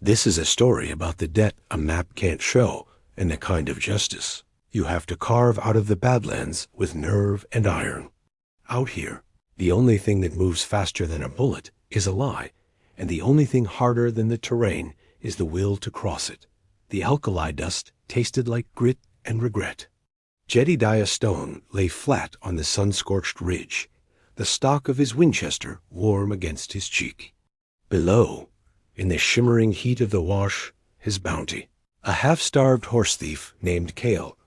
This is a story about the debt a map can't show and the kind of justice you have to carve out of the badlands with nerve and iron. Out here, the only thing that moves faster than a bullet is a lie, and the only thing harder than the terrain is the will to cross it. The alkali dust tasted like grit and regret. Jedediah Stone lay flat on the sun-scorched ridge, the stock of his Winchester warm against his cheek. Below, in the shimmering heat of the wash, his bounty. A half-starved horse thief named Cale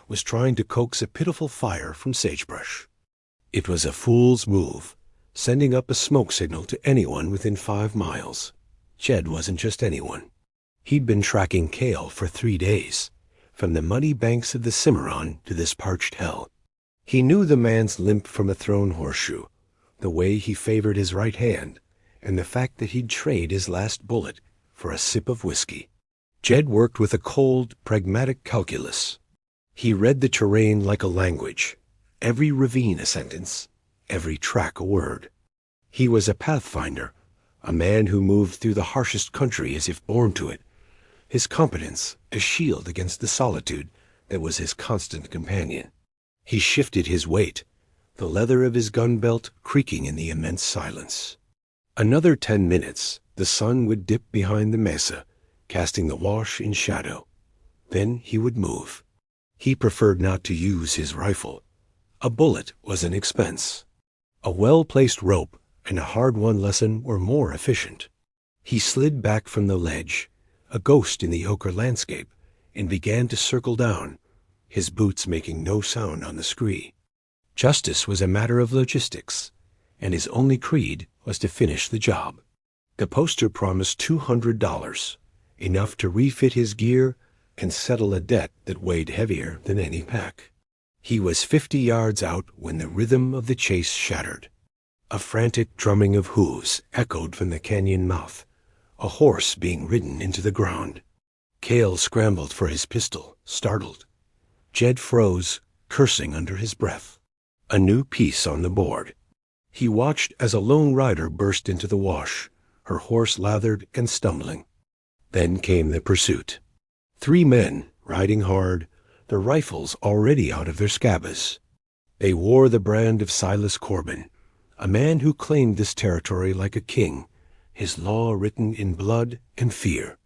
was trying to coax a pitiful fire from sagebrush. It was a fool's move, sending up a smoke signal to anyone within 5 miles. Jed wasn't just anyone. He'd been tracking Cale for 3 days, from the muddy banks of the Cimarron to this parched hell. He knew the man's limp from a thrown horseshoe, the way he favored his right hand, and the fact that he'd trade his last bullet for a sip of whiskey. Jed worked with a cold, pragmatic calculus. He read the terrain like a language, every ravine a sentence, every track a word. He was a pathfinder, a man who moved through the harshest country as if born to it, his competence a shield against the solitude that was his constant companion. He shifted his weight, the leather of his gun belt creaking in the immense silence. Another 10 minutes, the sun would dip behind the mesa, casting the wash in shadow. Then he would move. He preferred not to use his rifle. A bullet was an expense. A well-placed rope and a hard-won lesson were more efficient. He slid back from the ledge, a ghost in the ochre landscape, and began to circle down, his boots making no sound on the scree. Justice was a matter of logistics, and his only creed was to finish the job. The poster promised $200, enough to refit his gear and settle a debt that weighed heavier than any pack. He was 50 yards out when the rhythm of the chase shattered. A frantic drumming of hooves echoed from the canyon mouth, a horse being ridden into the ground. Cale scrambled for his pistol, startled. Jed froze, cursing under his breath. A new piece on the board. He watched as a lone rider burst into the wash, her horse lathered and stumbling. Then came the pursuit. 3 men, riding hard, their rifles already out of their scabbards. They wore the brand of Silas Corbin, a man who claimed this territory like a king, his law written in blood and fear.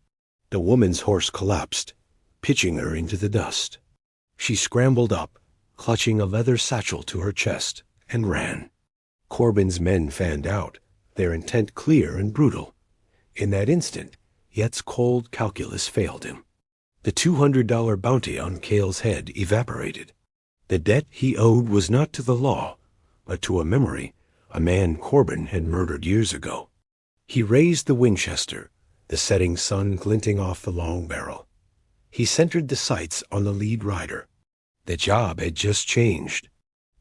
The woman's horse collapsed, pitching her into the dust. She scrambled up, clutching a leather satchel to her chest, and ran. Corbin's men fanned out, their intent clear and brutal. In that instant, Yet's cold calculus failed him. The $200 bounty on Cale's head evaporated. The debt he owed was not to the law, but to a memory, a man Corbin had murdered years ago. He raised the Winchester, the setting sun glinting off the long barrel. He centered the sights on the lead rider. The job had just changed.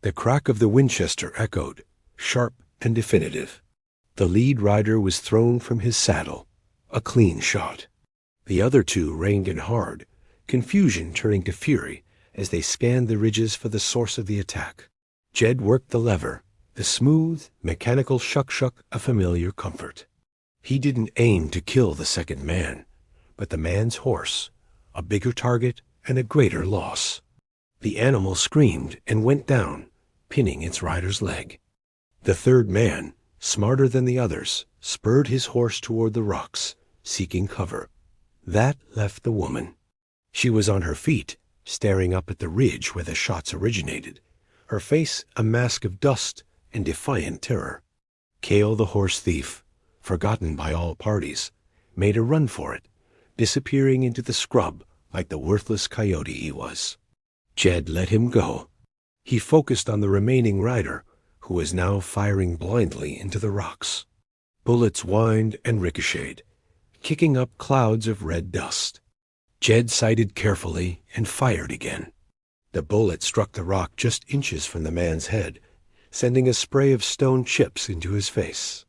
The crack of the Winchester echoed, sharp and definitive. The lead rider was thrown from his saddle, a clean shot. The other 2 reined in hard, confusion turning to fury as they scanned the ridges for the source of the attack. Jed worked the lever, the smooth, mechanical shuck-shuck of familiar comfort. He didn't aim to kill the second man, but the man's horse, a bigger target and a greater loss. The animal screamed and went down, pinning its rider's leg. The third man, smarter than the others, spurred his horse toward the rocks, seeking cover. That left the woman. She was on her feet, staring up at the ridge where the shots originated, her face a mask of dust and defiant terror. Cale the horse thief, forgotten by all parties, made a run for it, disappearing into the scrub like the worthless coyote he was. Jed let him go. He focused on the remaining rider, who was now firing blindly into the rocks. Bullets whined and ricocheted, kicking up clouds of red dust. Jed sighted carefully and fired again. The bullet struck the rock just inches from the man's head, sending a spray of stone chips into his face.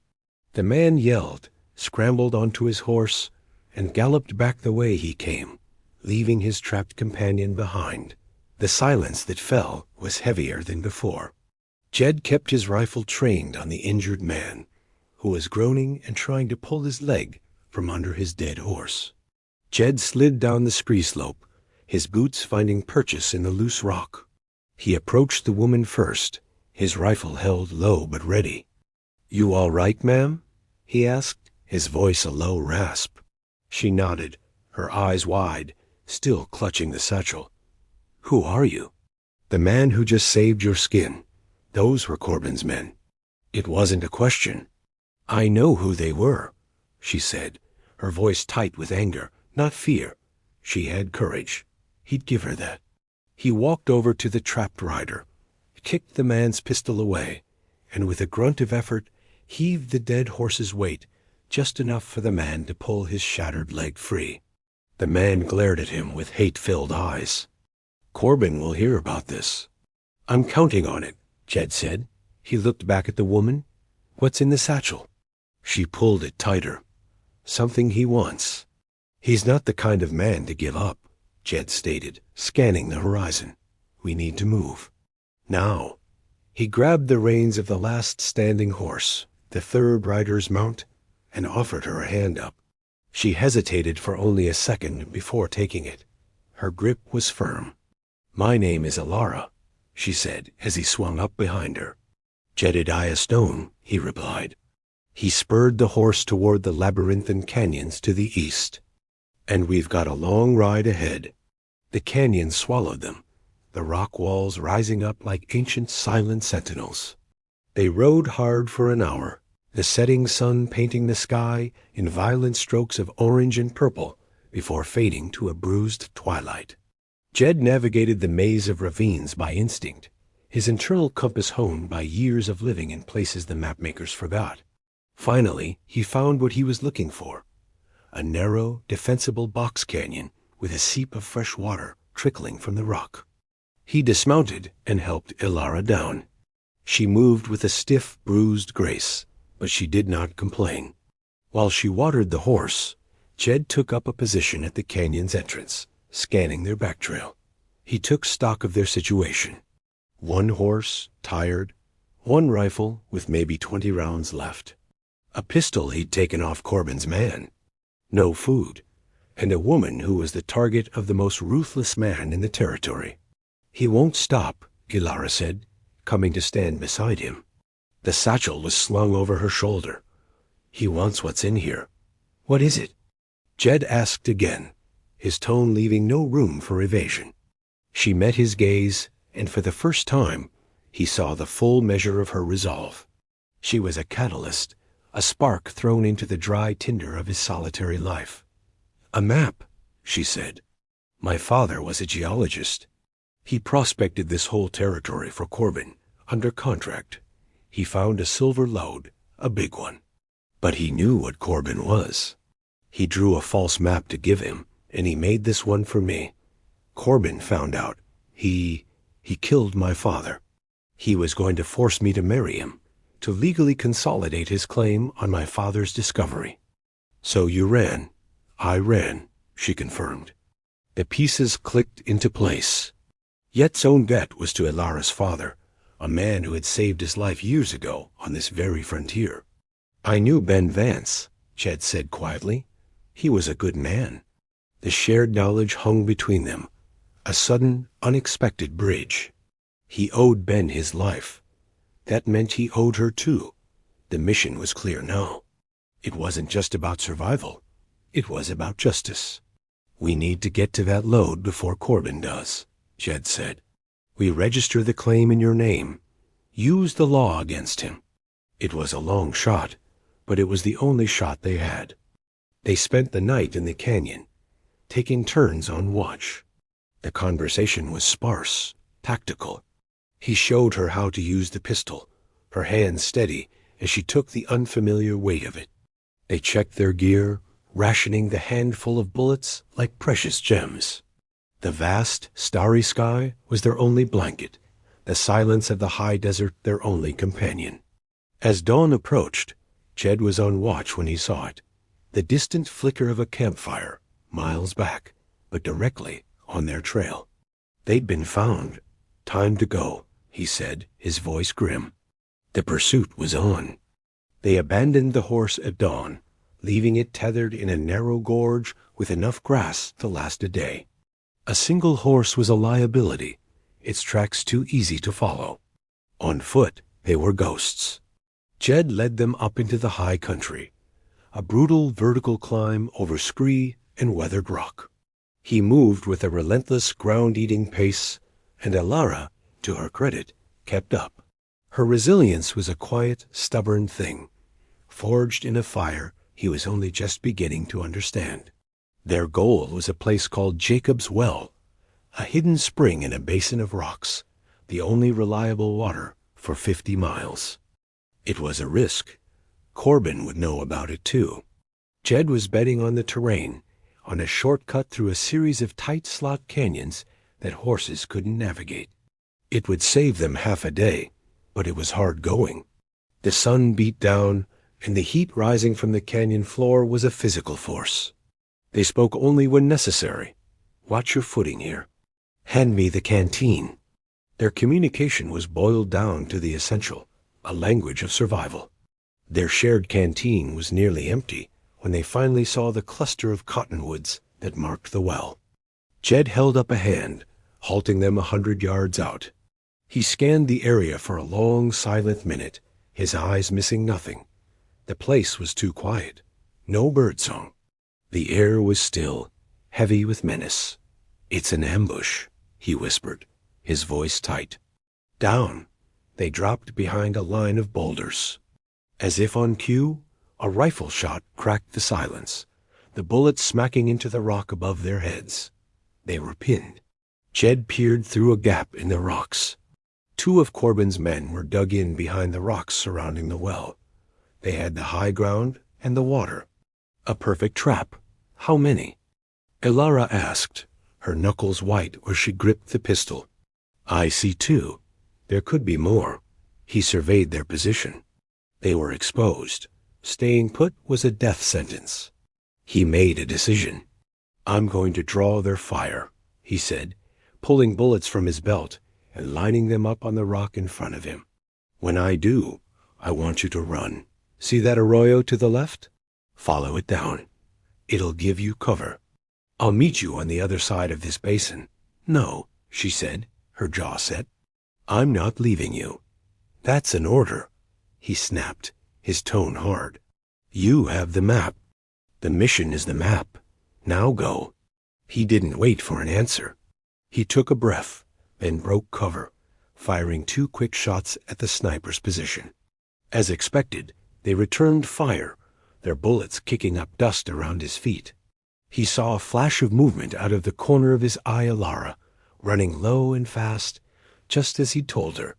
The man yelled, scrambled onto his horse, and galloped back the way he came, leaving his trapped companion behind. The silence that fell was heavier than before. Jed kept his rifle trained on the injured man, who was groaning and trying to pull his leg from under his dead horse. Jed slid down the scree slope, his boots finding purchase in the loose rock. He approached the woman first, his rifle held low but ready. "You all right, ma'am?" he asked, his voice a low rasp. She nodded, her eyes wide, still clutching the satchel. "Who are you?" "The man who just saved your skin. Those were Corbin's men." It wasn't a question. "I know who they were," she said, her voice tight with anger, not fear. She had courage. He'd give her that. He walked over to the trapped rider, kicked the man's pistol away, and with a grunt of effort heaved the dead horse's weight, just enough for the man to pull his shattered leg free. The man glared at him with hate-filled eyes. "Corbin will hear about this." "I'm counting on it," Jed said. He looked back at the woman. "What's in the satchel?" She pulled it tighter. "Something he wants." "He's not the kind of man to give up," Jed stated, scanning the horizon. "We need to move. Now." He grabbed the reins of the last standing horse, the third rider's mount, and offered her a hand up. She hesitated for only a second before taking it. Her grip was firm. "My name is Elara," she said as he swung up behind her. "Jedediah Stone," he replied. He spurred the horse toward the labyrinthine canyons to the east. "And we've got a long ride ahead." The canyons swallowed them, the rock walls rising up like ancient silent sentinels. They rode hard for an hour, the setting sun painting the sky in violent strokes of orange and purple before fading to a bruised twilight. Jed navigated the maze of ravines by instinct, his internal compass honed by years of living in places the mapmakers forgot. Finally, he found what he was looking for, a narrow, defensible box canyon with a seep of fresh water trickling from the rock. He dismounted and helped Elara down. She moved with a stiff, bruised grace, but she did not complain. While she watered the horse, Jed took up a position at the canyon's entrance, scanning their back trail. He took stock of their situation. One horse, tired, one rifle with maybe 20 rounds left. A pistol he'd taken off Corbin's man. No food, and a woman who was the target of the most ruthless man in the territory. "He won't stop," Elara said, coming to stand beside him. The satchel was slung over her shoulder. "He wants what's in here." "What is it?" Jed asked again, his tone leaving no room for evasion. She met his gaze, and for the first time, he saw the full measure of her resolve. She was a catalyst, a spark thrown into the dry tinder of his solitary life. "A map," she said. "My father was a geologist. He prospected this whole territory for Corbin, under contract. He found a silver lode, a big one. But he knew what Corbin was. He drew a false map to give him, and he made this one for me. Corbin found out. He killed my father. He was going to force me to marry him, to legally consolidate his claim on my father's discovery." "So you ran." "I ran," she confirmed. The pieces clicked into place. Yet's own debt was to Elara's father, a man who had saved his life years ago on this very frontier. "I knew Ben Vance," Jed said quietly. "He was a good man." The shared knowledge hung between them, a sudden, unexpected bridge. He owed Ben his life. That meant he owed her too. The mission was clear now. It wasn't just about survival. It was about justice. "We need to get to that lode before Corbin does," Jed said. "We register the claim in your name. Use the law against him." It was a long shot, but it was the only shot they had. They spent the night in the canyon, taking turns on watch. The conversation was sparse, tactical. He showed her how to use the pistol, her hands steady as she took the unfamiliar weight of it. They checked their gear, rationing the handful of bullets like precious gems. The vast, starry sky was their only blanket, the silence of the high desert their only companion. As dawn approached, Jed was on watch when he saw it, the distant flicker of a campfire, miles back, but directly on their trail. They'd been found. "Time to go," he said, his voice grim. The pursuit was on. They abandoned the horse at dawn, leaving it tethered in a narrow gorge with enough grass to last a day. A single horse was a liability, its tracks too easy to follow. On foot, they were ghosts. Jed led them up into the high country, a brutal vertical climb over scree and weathered rock. He moved with a relentless ground-eating pace, and Elara, to her credit, kept up. Her resilience was a quiet, stubborn thing, forged in a fire he was only just beginning to understand. Their goal was a place called Jacob's Well, a hidden spring in a basin of rocks, the only reliable water for 50 miles. It was a risk. Corbin would know about it too. Jed was betting on the terrain, on a shortcut through a series of tight slot canyons that horses couldn't navigate. It would save them half a day, but it was hard going. The sun beat down, and the heat rising from the canyon floor was a physical force. They spoke only when necessary. Watch your footing here. Hand me the canteen. Their communication was boiled down to the essential, a language of survival. Their shared canteen was nearly empty when they finally saw the cluster of cottonwoods that marked the well. Jed held up a hand, halting them 100 yards out. He scanned the area for a long, silent minute, his eyes missing nothing. The place was too quiet. No birdsong. The air was still, heavy with menace. "It's an ambush," he whispered, his voice tight. Down, they dropped behind a line of boulders. As if on cue, a rifle shot cracked the silence, the bullet smacking into the rock above their heads. They were pinned. Jed peered through a gap in the rocks. 2 of Corbin's men were dug in behind the rocks surrounding the well. They had the high ground and the water. A perfect trap. How many? Elara asked, her knuckles white where she gripped the pistol. "I see 2. There could be more." He surveyed their position. They were exposed. Staying put was a death sentence. He made a decision. "I'm going to draw their fire," he said, pulling bullets from his belt and lining them up on the rock in front of him. "When I do, I want you to run. See that arroyo to the left? Follow it down. It'll give you cover. I'll meet you on the other side of this basin." "No," she said, her jaw set. "I'm not leaving you." "That's an order," he snapped, his tone hard. "You have the map. The mission is the map. Now go." He didn't wait for an answer. He took a breath, then broke cover, firing 2 quick shots at the sniper's position. As expected, they returned fire, their bullets kicking up dust around his feet. He saw a flash of movement out of the corner of his eye, Elara, running low and fast, just as he'd told her.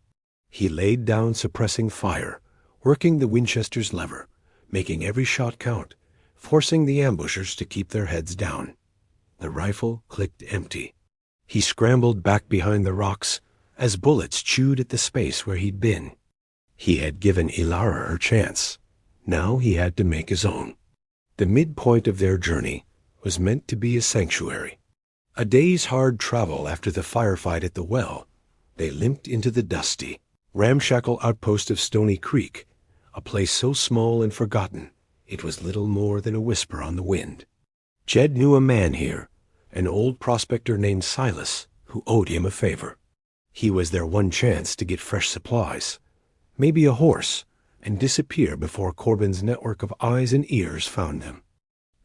He laid down suppressing fire, working the Winchester's lever, making every shot count, forcing the ambushers to keep their heads down. The rifle clicked empty. He scrambled back behind the rocks as bullets chewed at the space where he'd been. He had given Elara her chance. Now he had to make his own. The midpoint of their journey was meant to be a sanctuary. A day's hard travel after the firefight at the well, they limped into the dusty, ramshackle outpost of Stony Creek, a place so small and forgotten it was little more than a whisper on the wind. Jed knew a man here, an old prospector named Silas, who owed him a favor. He was their one chance to get fresh supplies, maybe a horse, and disappear before Corbin's network of eyes and ears found them.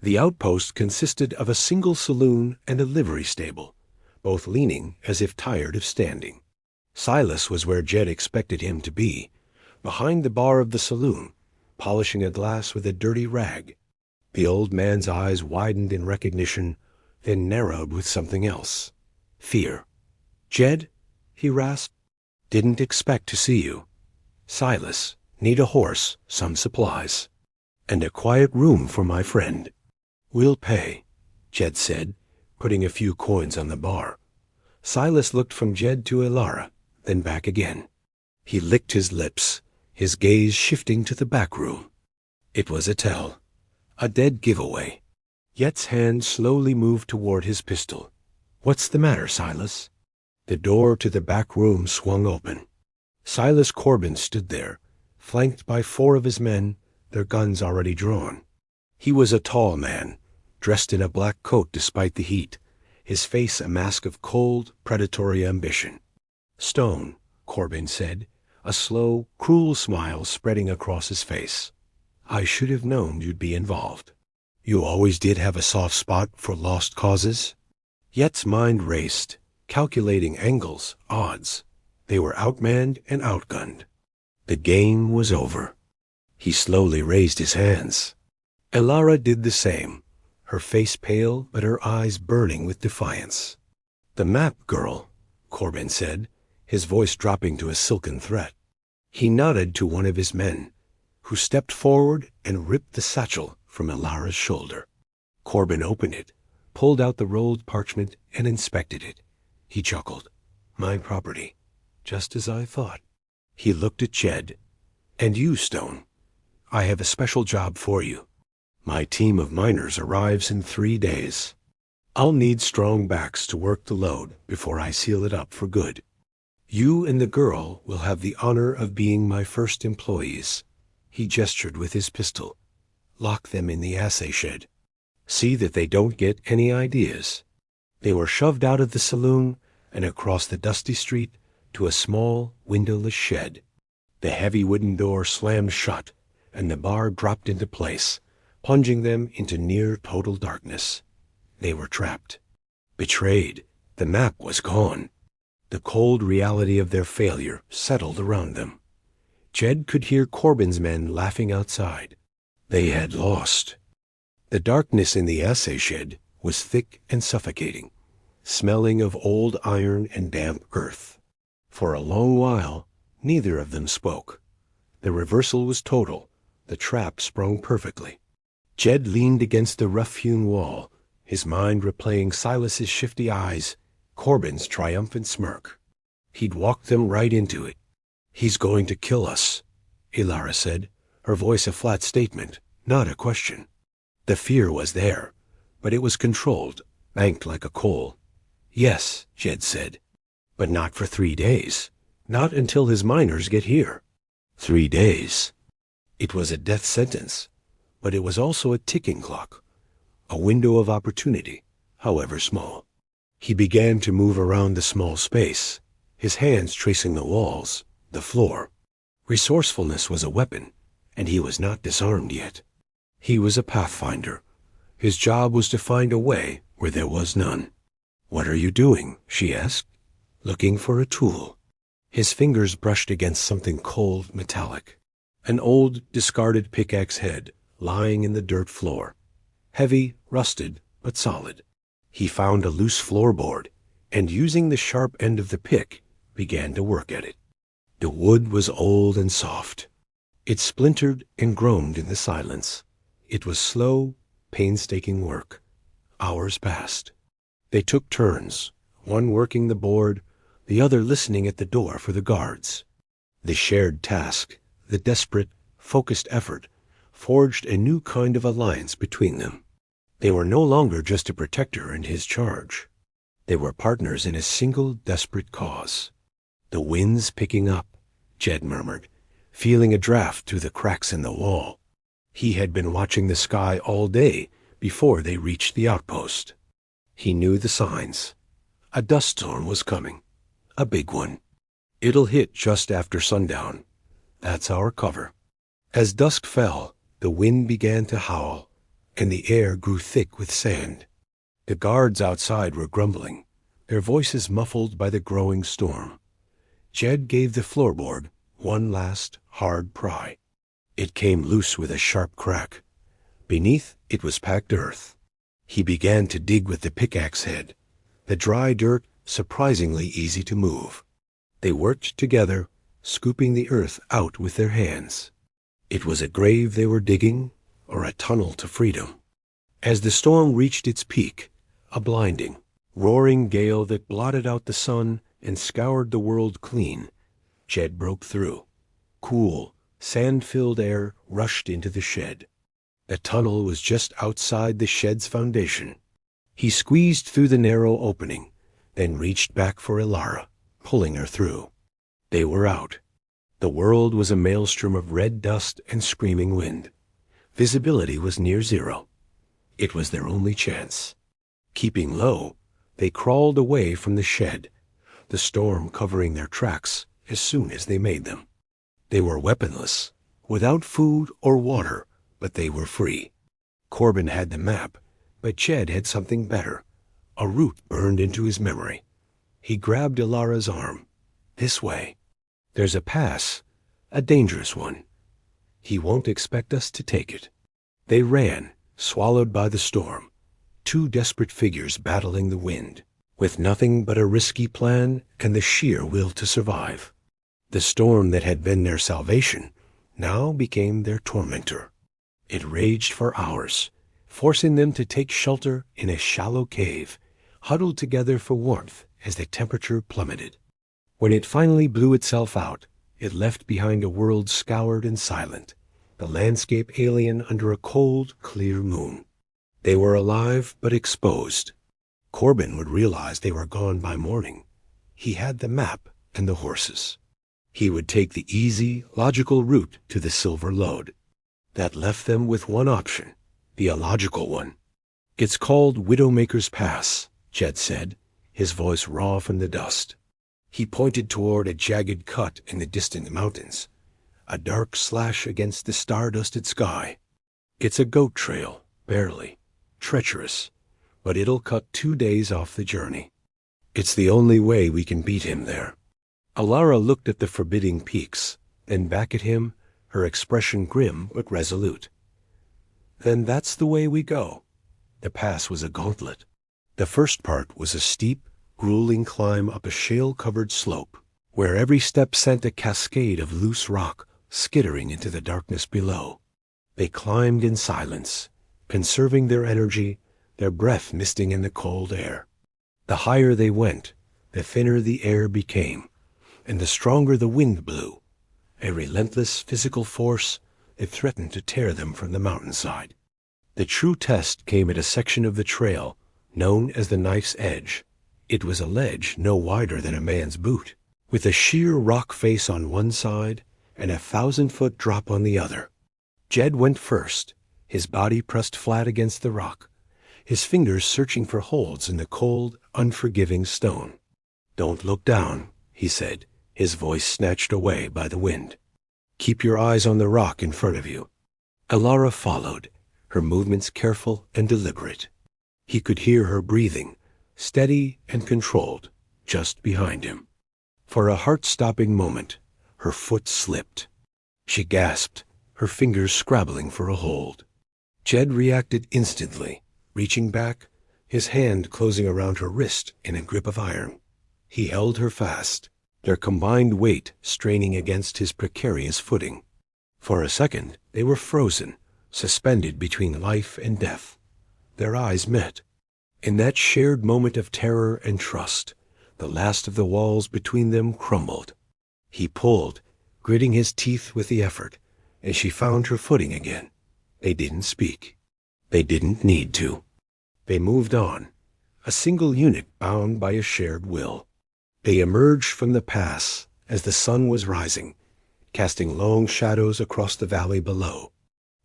The outpost consisted of a single saloon and a livery stable, both leaning as if tired of standing. Silas was where Jed expected him to be, behind the bar of the saloon, polishing a glass with a dirty rag. The old man's eyes widened in recognition, then narrowed with something else. Fear. "Jed?" he rasped. "Didn't expect to see you. Silas, need a horse, some supplies, and a quiet room for my friend." "We'll pay," Jed said, putting a few coins on the bar. Silas looked from Jed to Elara, then back again. He licked his lips, his gaze shifting to the back room. It was a tell, a dead giveaway. Yet's hand slowly moved toward his pistol. "What's the matter, Silas?" The door to the back room swung open. Silas Corbin stood there, flanked by 4 of his men, their guns already drawn. He was a tall man, dressed in a black coat despite the heat, his face a mask of cold, predatory ambition. "Stone," Corbin said, a slow, cruel smile spreading across his face. "I should have known you'd be involved. You always did have a soft spot for lost causes?" Yet's mind raced, calculating angles, odds. They were outmanned and outgunned. The game was over. He slowly raised his hands. Elara did the same, her face pale but her eyes burning with defiance. "The map, girl," Corbin said, his voice dropping to a silken threat. He nodded to one of his men, who stepped forward and ripped the satchel from Elara's shoulder. Corbin opened it, pulled out the rolled parchment, and inspected it. He chuckled. "My property, just as I thought." He looked at Jed. "And you, Stone, I have a special job for you. My team of miners arrives in 3 days. I'll need strong backs to work the load before I seal it up for good. You and the girl will have the honor of being my first employees." He gestured with his pistol. "Lock them in the assay shed. See that they don't get any ideas." They were shoved out of the saloon and across the dusty street to a small, windowless shed. The heavy wooden door slammed shut, and the bar dropped into place, plunging them into near total darkness. They were trapped. Betrayed. The map was gone. The cold reality of their failure settled around them. Jed could hear Corbin's men laughing outside. They had lost. The darkness in the assay shed was thick and suffocating, smelling of old iron and damp earth. For a long while, neither of them spoke. The reversal was total. The trap sprung perfectly. Jed leaned against the rough-hewn wall, his mind replaying Silas's shifty eyes, Corbin's triumphant smirk. He'd walked them right into it. "He's going to kill us," Elara said, her voice a flat statement, not a question. The fear was there, but it was controlled, banked like a coal. "Yes," Jed said, "but not for 3 days. Not until his miners get here." 3 days. It was a death sentence, but it was also a ticking clock, a window of opportunity, however small. He began to move around the small space, his hands tracing the walls, the floor. Resourcefulness was a weapon, and he was not disarmed yet. He was a pathfinder. His job was to find a way where there was none. "What are you doing?" she asked. "Looking for a tool." His fingers brushed against something cold, metallic. An old, discarded pickaxe head lying in the dirt floor. Heavy, rusted, but solid. He found a loose floorboard, and using the sharp end of the pick, began to work at it. The wood was old and soft. It splintered and groaned in the silence. It was slow, painstaking work. Hours passed. They took turns, one working the board, the other listening at the door for the guards. The shared task, the desperate, focused effort, forged a new kind of alliance between them. They were no longer just a protector and his charge. They were partners in a single desperate cause. "The wind's picking up," Jed murmured, feeling a draft through the cracks in the wall. He had been watching the sky all day before they reached the outpost. He knew the signs. A dust storm was coming. A big one. "It'll hit just after sundown. That's our cover." As dusk fell, the wind began to howl, and the air grew thick with sand. The guards outside were grumbling, their voices muffled by the growing storm. Jed gave the floorboard one last, hard pry. It came loose with a sharp crack. Beneath, it was packed earth. He began to dig with the pickaxe head, the dry dirt surprisingly easy to move. They worked together, scooping the earth out with their hands. It was a grave they were digging, or a tunnel to freedom. As the storm reached its peak, a blinding, roaring gale that blotted out the sun and scoured the world clean, Jed broke through. Cool, sand-filled air rushed into the shed. The tunnel was just outside the shed's foundation. He squeezed through the narrow opening, then reached back for Elara, pulling her through. They were out. The world was a maelstrom of red dust and screaming wind. Visibility was near zero. It was their only chance. Keeping low, they crawled away from the shed, the storm covering their tracks as soon as they made them. They were weaponless, without food or water, but they were free. Corbin had the map, but Jed had something better. A route burned into his memory. He grabbed Elara's arm. This way. There's a pass, a dangerous one. He won't expect us to take it. They ran, swallowed by the storm, two desperate figures battling the wind, with nothing but a risky plan and the sheer will to survive. The storm that had been their salvation now became their tormentor. It raged for hours, forcing them to take shelter in a shallow cave, huddled together for warmth as the temperature plummeted. When it finally blew itself out, it left behind a world scoured and silent, the landscape alien under a cold, clear moon. They were alive but exposed. Corbin would realize they were gone by morning. He had the map and the horses. He would take the easy, logical route to the silver lode. That left them with one option, the illogical one. It's called Widowmaker's Pass, Jed said, his voice raw from the dust. He pointed toward a jagged cut in the distant mountains, a dark slash against the star-dusted sky. It's a goat trail, barely, treacherous, but it'll cut 2 days off the journey. It's the only way we can beat him there. Elara looked at the forbidding peaks, then back at him, her expression grim but resolute. Then that's the way we go. The pass was a gauntlet. The first part was a steep, grueling climb up a shale-covered slope, where every step sent a cascade of loose rock skittering into the darkness below. They climbed in silence, conserving their energy, their breath misting in the cold air. The higher they went, the thinner the air became, and the stronger the wind blew, a relentless physical force that threatened to tear them from the mountainside. The true test came at a section of the trail known as the Knife's Edge. It was a ledge no wider than a man's boot, with a sheer rock face on one side and a 1,000-foot drop on the other. Jed went first, his body pressed flat against the rock, his fingers searching for holds in the cold, unforgiving stone. "Don't look down," he said, his voice snatched away by the wind. "Keep your eyes on the rock in front of you." Elara followed, her movements careful and deliberate. He could hear her breathing, steady and controlled, just behind him. For a heart-stopping moment, her foot slipped. She gasped, her fingers scrabbling for a hold. Jed reacted instantly, reaching back, his hand closing around her wrist in a grip of iron. He held her fast, their combined weight straining against his precarious footing. For a second, they were frozen, suspended between life and death. Their eyes met. In that shared moment of terror and trust, the last of the walls between them crumbled. He pulled, gritting his teeth with the effort, and she found her footing again. They didn't speak. They didn't need to. They moved on, a single unit bound by a shared will. They emerged from the pass as the sun was rising, casting long shadows across the valley below.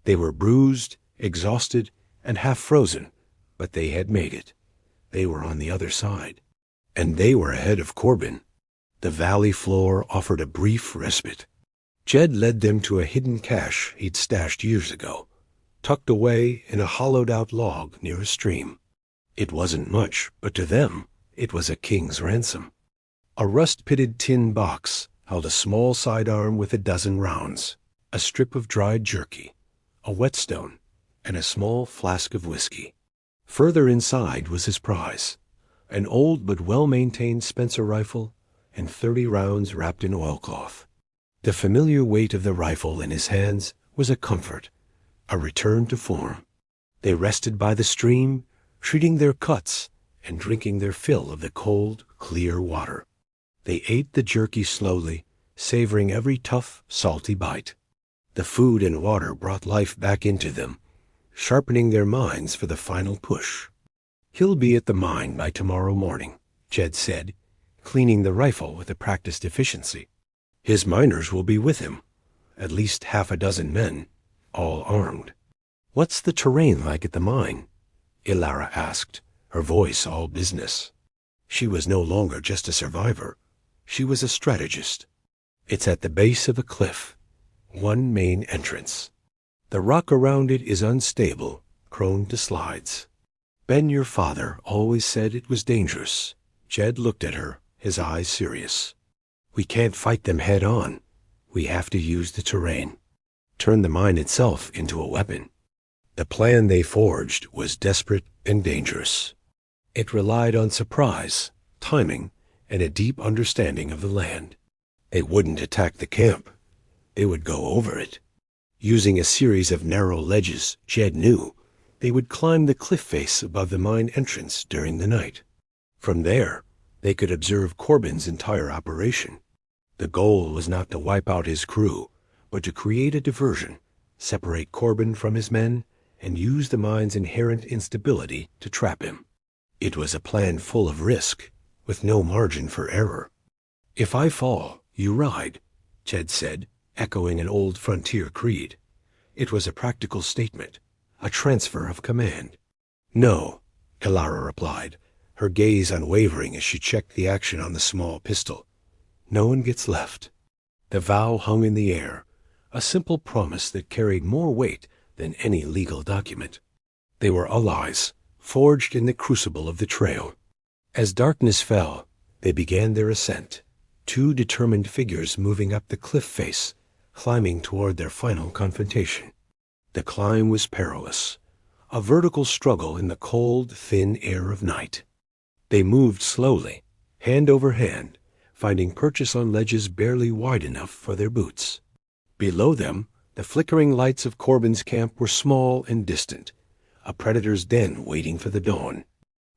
They were bruised, exhausted, and half frozen, but they had made it. They were on the other side. And they were ahead of Corbin. The valley floor offered a brief respite. Jed led them to a hidden cache he'd stashed years ago, tucked away in a hollowed-out log near a stream. It wasn't much, but to them, it was a king's ransom. A rust-pitted tin box held a small sidearm with a dozen rounds, a strip of dried jerky, a whetstone, and a small flask of whiskey. Further inside was his prize, an old but well-maintained Spencer rifle and 30 rounds wrapped in oilcloth. The familiar weight of the rifle in his hands was a comfort, a return to form. They rested by the stream, treating their cuts and drinking their fill of the cold, clear water. They ate the jerky slowly, savoring every tough, salty bite. The food and water brought life back into them, sharpening their minds for the final push. "He'll be at the mine by tomorrow morning," Jed said, cleaning the rifle with a practiced efficiency. "His miners will be with him, at least half a dozen men, all armed." "What's the terrain like at the mine?" Elara asked, her voice all business. She was no longer just a survivor. She was a strategist. "It's at the base of a cliff. One main entrance. The rock around it is unstable, prone to slides. Ben, your father, always said it was dangerous." Jed looked at her, his eyes serious. "We can't fight them head on. We have to use the terrain. Turn the mine itself into a weapon." The plan they forged was desperate and dangerous. It relied on surprise, timing, and a deep understanding of the land. They wouldn't attack the camp. They would go over it. Using a series of narrow ledges, Jed knew, they would climb the cliff face above the mine entrance during the night. From there, they could observe Corbin's entire operation. The goal was not to wipe out his crew, but to create a diversion, separate Corbin from his men, and use the mine's inherent instability to trap him. It was a plan full of risk, with no margin for error. "If I fall, you ride," Jed said, echoing an old frontier creed. It was a practical statement, a transfer of command. "No," Elara replied, her gaze unwavering as she checked the action on the small pistol. "No one gets left." The vow hung in the air, a simple promise that carried more weight than any legal document. They were allies, forged in the crucible of the trail. As darkness fell, they began their ascent, two determined figures moving up the cliff face, climbing toward their final confrontation. The climb was perilous, a vertical struggle in the cold, thin air of night. They moved slowly, hand over hand, finding purchase on ledges barely wide enough for their boots. Below them, the flickering lights of Corbin's camp were small and distant, a predator's den waiting for the dawn.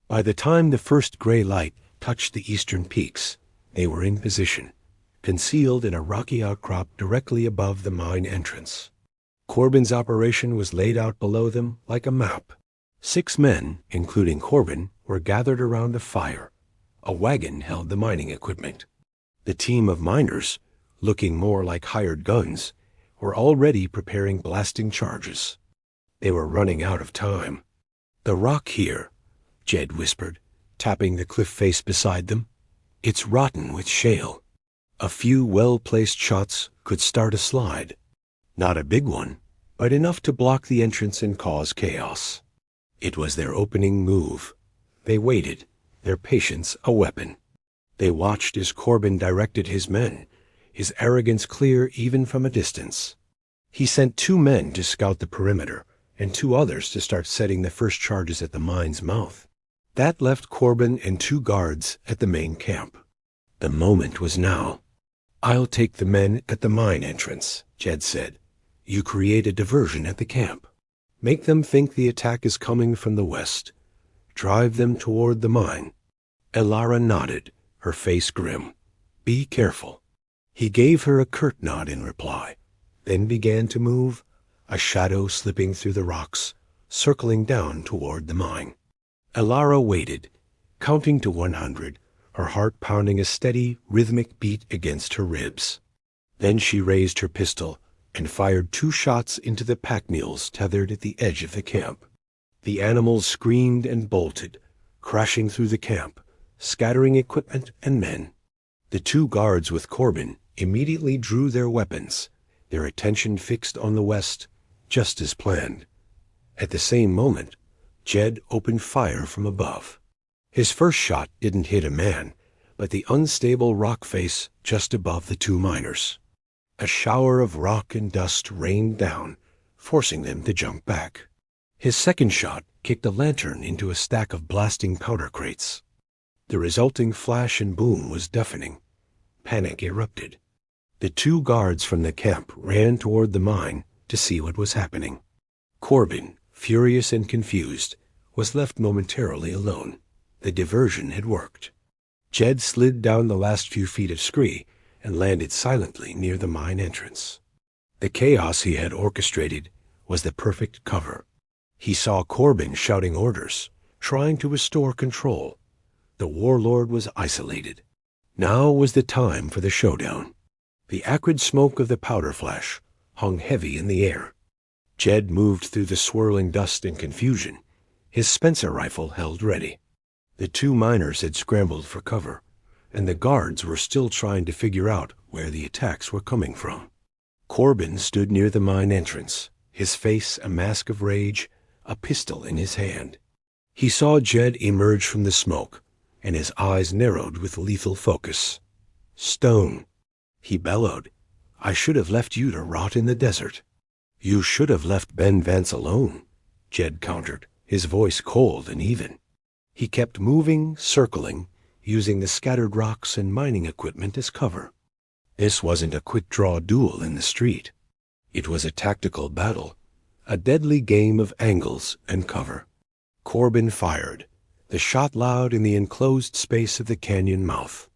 By the time the first gray light touched the eastern peaks, they were in position, concealed in a rocky outcrop directly above the mine entrance. Corbin's operation was laid out below them like a map. 6 men, including Corbin, were gathered around a fire. A wagon held the mining equipment. The team of miners, looking more like hired guns, were already preparing blasting charges. They were running out of time. "The rock here," Jed whispered, tapping the cliff face beside them. "It's rotten with shale. A few well-placed shots could start a slide. Not a big one, but enough to block the entrance and cause chaos." It was their opening move. They waited, their patience a weapon. They watched as Corbin directed his men, his arrogance clear even from a distance. He sent 2 men to scout the perimeter, and 2 others to start setting the first charges at the mine's mouth. That left Corbin and 2 guards at the main camp. The moment was now. "I'll take the men at the mine entrance," Jed said. "You create a diversion at the camp. Make them think the attack is coming from the west. Drive them toward the mine." Elara nodded, her face grim. "Be careful." He gave her a curt nod in reply, then began to move, a shadow slipping through the rocks, circling down toward the mine. Elara waited, counting to 100, her heart pounding a steady, rhythmic beat against her ribs. Then she raised her pistol and fired 2 shots into the pack mules tethered at the edge of the camp. The animals screamed and bolted, crashing through the camp, scattering equipment and men. The 2 guards with Corbin immediately drew their weapons, their attention fixed on the west, just as planned. At the same moment, Jed opened fire from above. His first shot didn't hit a man, but the unstable rock face just above the 2 miners. A shower of rock and dust rained down, forcing them to jump back. His second shot kicked a lantern into a stack of blasting powder crates. The resulting flash and boom was deafening. Panic erupted. The 2 guards from the camp ran toward the mine to see what was happening. Corbin, furious and confused, was left momentarily alone. The diversion had worked. Jed slid down the last few feet of scree and landed silently near the mine entrance. The chaos he had orchestrated was the perfect cover. He saw Corbin shouting orders, trying to restore control. The warlord was isolated. Now was the time for the showdown. The acrid smoke of the powder flash hung heavy in the air. Jed moved through the swirling dust and confusion, his Spencer rifle held ready. The two miners had scrambled for cover, and the guards were still trying to figure out where the attacks were coming from. Corbin stood near the mine entrance, his face a mask of rage, a pistol in his hand. He saw Jed emerge from the smoke, and his eyes narrowed with lethal focus. "Stone," he bellowed, "I should have left you to rot in the desert." "You should have left Ben Vance alone," Jed countered, his voice cold and even. He kept moving, circling, using the scattered rocks and mining equipment as cover. This wasn't a quick-draw duel in the street. It was a tactical battle, a deadly game of angles and cover. Corbin fired, the shot loud in the enclosed space of the canyon mouth.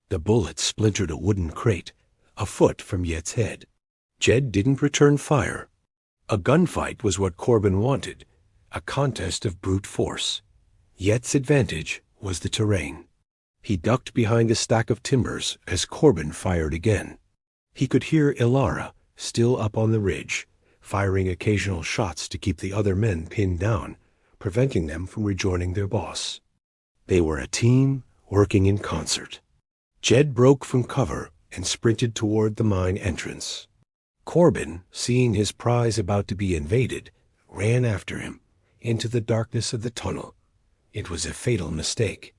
The bullet splintered a wooden crate, a foot from Yet's head. Jed didn't return fire. A gunfight was what Corbin wanted, a contest of brute force. Yet's advantage was the terrain. He ducked behind a stack of timbers as Corbin fired again. He could hear Elara, still up on the ridge, firing occasional shots to keep the other men pinned down, preventing them from rejoining their boss. They were a team working in concert. Jed broke from cover and sprinted toward the mine entrance. Corbin, seeing his prize about to be invaded, ran after him, into the darkness of the tunnel. It was a fatal mistake.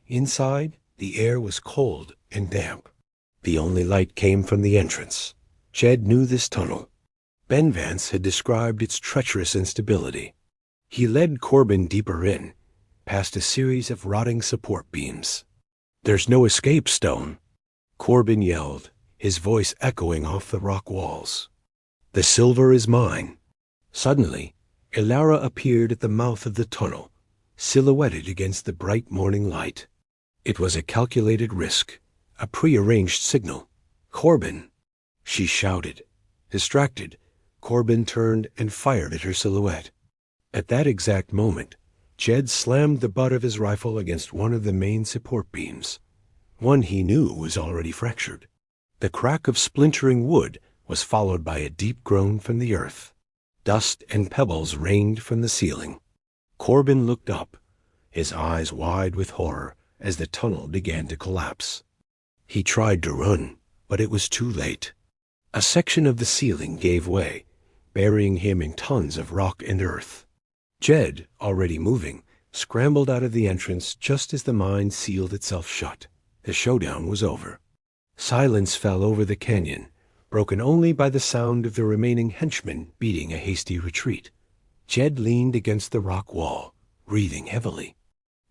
Inside, the air was cold and damp. The only light came from the entrance. Jed knew this tunnel. Ben Vance had described its treacherous instability. He led Corbin deeper in, past a series of rotting support beams. "There's no escape, Stone," Corbin yelled, his voice echoing off the rock walls. "The silver is mine." Suddenly, Elara appeared at the mouth of the tunnel, silhouetted against the bright morning light. It was a calculated risk, a prearranged signal. "Corbin!" she shouted. Distracted, Corbin turned and fired at her silhouette. At that exact moment, Jed slammed the butt of his rifle against one of the main support beams, one he knew was already fractured. The crack of splintering wood was followed by a deep groan from the earth. Dust and pebbles rained from the ceiling. Corbin looked up, his eyes wide with horror as the tunnel began to collapse. He tried to run, but it was too late. A section of the ceiling gave way, burying him in tons of rock and earth. Jed, already moving, scrambled out of the entrance just as the mine sealed itself shut. The showdown was over. Silence fell over the canyon, broken only by the sound of the remaining henchmen beating a hasty retreat. Jed leaned against the rock wall, breathing heavily.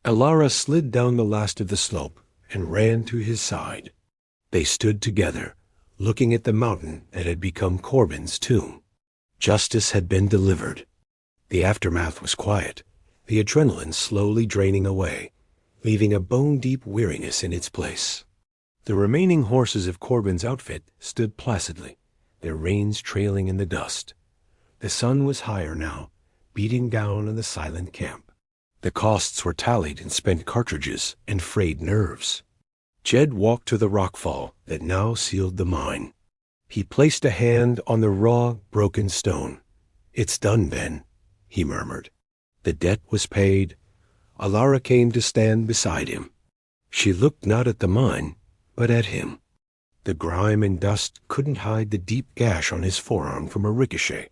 Elara slid down the last of the slope and ran to his side. They stood together, looking at the mountain that had become Corbin's tomb. Justice had been delivered. The aftermath was quiet, the adrenaline slowly draining away, leaving a bone-deep weariness in its place. The remaining horses of Corbin's outfit stood placidly, their reins trailing in the dust. The sun was higher now, beating down on the silent camp. The costs were tallied in spent cartridges and frayed nerves. Jed walked to the rockfall that now sealed the mine. He placed a hand on the raw, broken stone. "It's done, Ben," he murmured. The debt was paid. Elara came to stand beside him. She looked not at the mine, but at him. The grime and dust couldn't hide the deep gash on his forearm from a ricochet,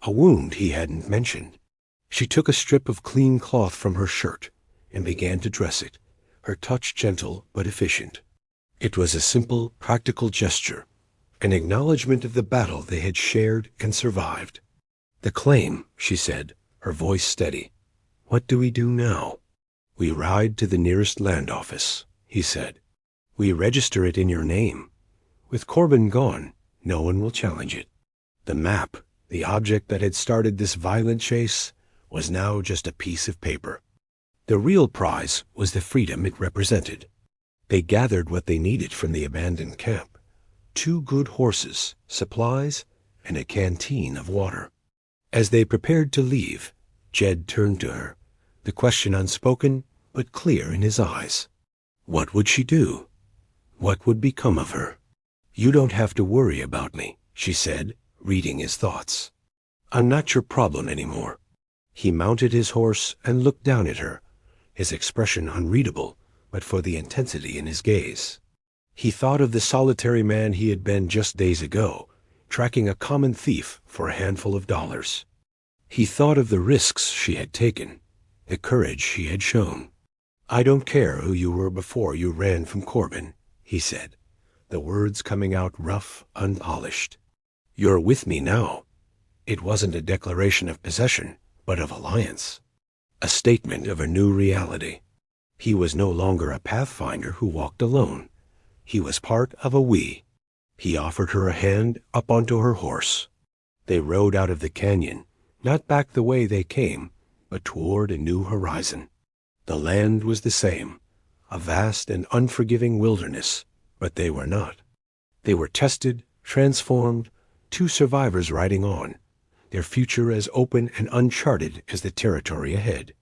a wound he hadn't mentioned. She took a strip of clean cloth from her shirt and began to dress it, her touch gentle but efficient. It was a simple, practical gesture, an acknowledgement of the battle they had shared and survived. "The claim," she said, her voice steady. "What do we do now?" "We ride to the nearest land office," he said. "We register it in your name. With Corbin gone, no one will challenge it." The map, the object that had started this violent chase, was now just a piece of paper. The real prize was the freedom it represented. They gathered what they needed from the abandoned camp: 2 good horses, supplies, and a canteen of water. As they prepared to leave, Jed turned to her, the question unspoken but clear in his eyes. What would she do? What would become of her? "You don't have to worry about me," she said, reading his thoughts. I'm not your problem anymore." He mounted his horse and looked down at her, his expression unreadable, but for the intensity in his gaze. He thought of the solitary man he had been just days ago, tracking a common thief for a handful of dollars. He thought of the risks she had taken, the courage she had shown. "I don't care who you were before you ran from Corbin," he said, the words coming out rough, unpolished. "You're with me now." It wasn't a declaration of possession, but of alliance. A statement of a new reality. He was no longer a pathfinder who walked alone. He was part of a we. He offered her a hand up onto her horse. They rode out of the canyon, not back the way they came, but toward a new horizon. The land was the same, a vast and unforgiving wilderness, but they were not. They were tested, transformed, two survivors riding on, their future as open and uncharted as the territory ahead.